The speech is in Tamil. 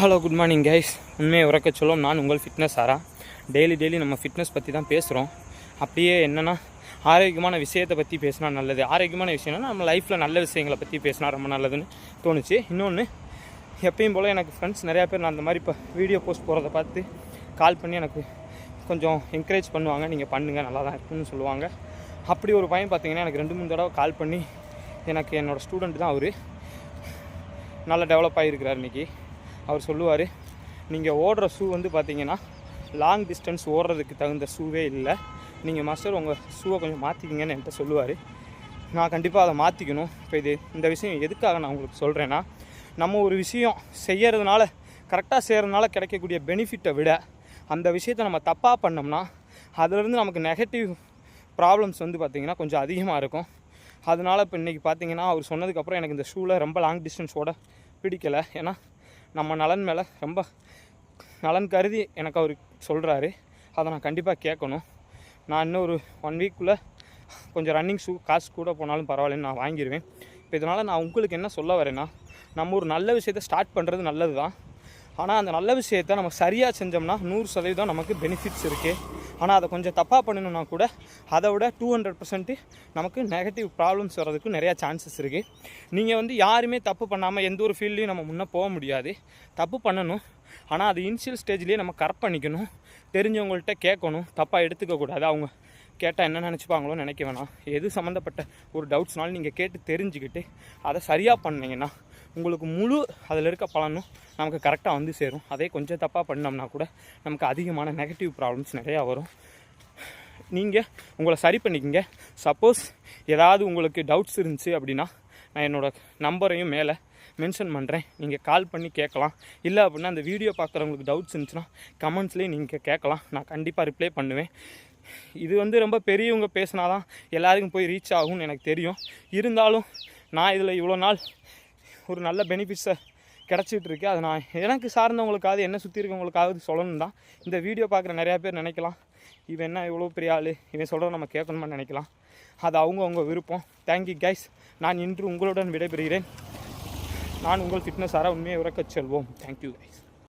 Hello good morning guys. உண்மையை உறக்க சொல்லும் நான் உங்கள் ஃபிட்னஸ் ஆரா. டெய்லி நம்ம ஃபிட்னஸ் பற்றி தான் பேசுகிறோம். அப்படியே என்னென்னா ஆரோக்கியமான விஷயத்தை பற்றி பேசினா நல்லது. ஆரோக்கியமான விஷயம்னா நம்ம லைஃப்பில் நல்ல விஷயங்களை பற்றி பேசினா ரொம்ப நல்லதுன்னு தோணுச்சு. இன்னொன்று, எப்பயும் போல் எனக்கு ஃப்ரெண்ட்ஸ் நிறையா பேர் நான் அந்த மாதிரி இப்போ வீடியோ போஸ்ட் போகிறத பார்த்து கால் பண்ணி எனக்கு கொஞ்சம் என்கரேஜ் பண்ணுவாங்க. நீங்கள் பண்ணுங்கள், நல்லா தான் இருக்குன்னு சொல்லுவாங்க. அப்படி ஒரு பையன் பார்த்தீங்கன்னா எனக்கு 2-3 தடவை கால் பண்ணி, எனக்கு என்னோடய ஸ்டூடெண்ட் தான் அவர், நல்லா டெவலப் ஆகியிருக்கிறார் இன்றைக்கி. அவர் சொல்லுவார், நீங்கள் ஓடுற ஷூ வந்து பார்த்தீங்கன்னா லாங் டிஸ்டன்ஸ் ஓடுறதுக்கு தகுந்த ஷூவே இல்லை, நீங்கள் மாஸ்டர் உங்கள் ஷூவை கொஞ்சம் மாற்றிக்கிங்கன்னு என்கிட்ட சொல்லுவார். நான் கண்டிப்பாக அதை மாற்றிக்கணும். இப்போ இந்த விஷயம் எதுக்காக நான் உங்களுக்கு சொல்கிறேன்னா, நம்ம ஒரு விஷயம் செய்கிறதுனால கரெக்டாக செய்கிறதுனால கிடைக்கக்கூடிய பெனிஃபிட்டை விட அந்த விஷயத்தை நம்ம தப்பாக பண்ணோம்னா அதிலேருந்து நமக்கு நெகட்டிவ் ப்ராப்ளம்ஸ் வந்து பார்த்திங்கன்னா கொஞ்சம் அதிகமாக இருக்கும். அதனால் இப்போ இன்றைக்கி பார்த்திங்கன்னா அவர் சொன்னதுக்கப்புறம் எனக்கு இந்த ஷூவில் ரொம்ப லாங் டிஸ்டன்ஸ் ஓட பிடிக்கலை. ஏன்னா நம்ம நலன் மேலே ரொம்ப நலன் கருதி எனக்கு அவர் சொல்கிறாரு. அதை நான் கண்டிப்பாக கேட்கணும். நான் இன்னும் ஒரு 1 வீக்குள்ளே கொஞ்சம் ரன்னிங் ஷூ காசு கூட போனாலும் பரவாயில்லன்னு நான் வாங்கிடுவேன். இப்போ இதனால் நான் உங்களுக்கு என்ன சொல்ல வரேன்னா, நம்ம ஒரு நல்ல விஷயத்தை ஸ்டார்ட் பண்ணுறது நல்லது தான். ஆனால் அந்த நல்ல விஷயத்தை நம்ம சரியாக செஞ்சோம்னா 100% நமக்கு பெனிஃபிட்ஸ் இருக்குது. ஆனால் அதை கொஞ்சம் தப்பாக பண்ணணுன்னா கூட அதை விட 200% நமக்கு நெகட்டிவ் ப்ராப்ளம்ஸ் வர்றதுக்கு நிறையா சான்சஸ் இருக்குது. நீங்கள் வந்து யாருமே தப்பு பண்ணாமல் எந்த ஒரு ஃபீல்ட்லேயும் நம்ம முன்னே போக முடியாது. தப்பு பண்ணணும், ஆனால் அது இனிஷியல் ஸ்டேஜ்லேயே நம்ம கரெக்ட் பண்ணிக்கணும். தெரிஞ்சவங்கள்ட்ட கேட்கணும், தப்பாக எடுத்துக்கக்கூடாது. அவங்க கேட்டால் என்ன நினச்சிப்பாங்களோ நினைக்க வேணாம். எது சம்மந்தப்பட்ட ஒரு டவுட்ஸ்னாலும் நீங்கள் கேட்டு தெரிஞ்சுக்கிட்டு அதை சரியாக பண்ணிங்கன்னா உங்களுக்கு முழு அதில் இருக்க பலனும் நமக்கு கரெக்டாக வந்து சேரும். அதே கொஞ்சம் தப்பாக பண்ணோம்னா கூட நமக்கு அதிகமான நெகட்டிவ் ப்ராப்ளம்ஸ் நிறையா வரும். நீங்கள் உங்களை சரி பண்ணிக்கங்க. சப்போஸ் ஏதாவது உங்களுக்கு டவுட்ஸ் இருந்துச்சு அப்படின்னா நான் என்னோடய நம்பரையும் மேலே மென்ஷன் பண்ணுறேன். நீங்கள் கால் பண்ணி கேட்கலாம். இல்லை அப்படின்னா அந்த வீடியோ பார்க்குறவங்களுக்கு டவுட்ஸ் இருந்துச்சுன்னா கமெண்ட்ஸ்லேயும் நீங்கள் கேட்கலாம். நான் கண்டிப்பாக ரிப்ளை பண்ணுவேன். இது வந்து ரொம்ப பெரியவங்க பேசினா தான் எல்லாருக்கும் போய் ரீச் ஆகும்னு எனக்கு தெரியும். இருந்தாலும் நான் இதில் இவ்வளோ நாள் ஒரு நல்ல பெனிஃபிட்ஸை கிடச்சிட்டு இருக்கு. அது நான் எனக்கு சார்ந்தவங்களுக்காவது என்ன சுற்றி இருக்கவங்களுக்காவது சொல்லணும் தான். இந்த வீடியோ பார்க்குற நிறையா பேர் நினைக்கலாம், இவன் என்ன இவ்வளோ பெரிய ஆள், இவன் சொல்கிறத நம்ம கேட்கணுமான்னு நினைக்கலாம். அது அவங்க விருப்பம். Thank you guys. நான் இன்று உங்களுடன் விடைபெறுகிறேன். நான் உங்கள் ஃபிட்னஸ் ஆரா. உண்மையை உறக்கச் செல்வோம். Thank you guys.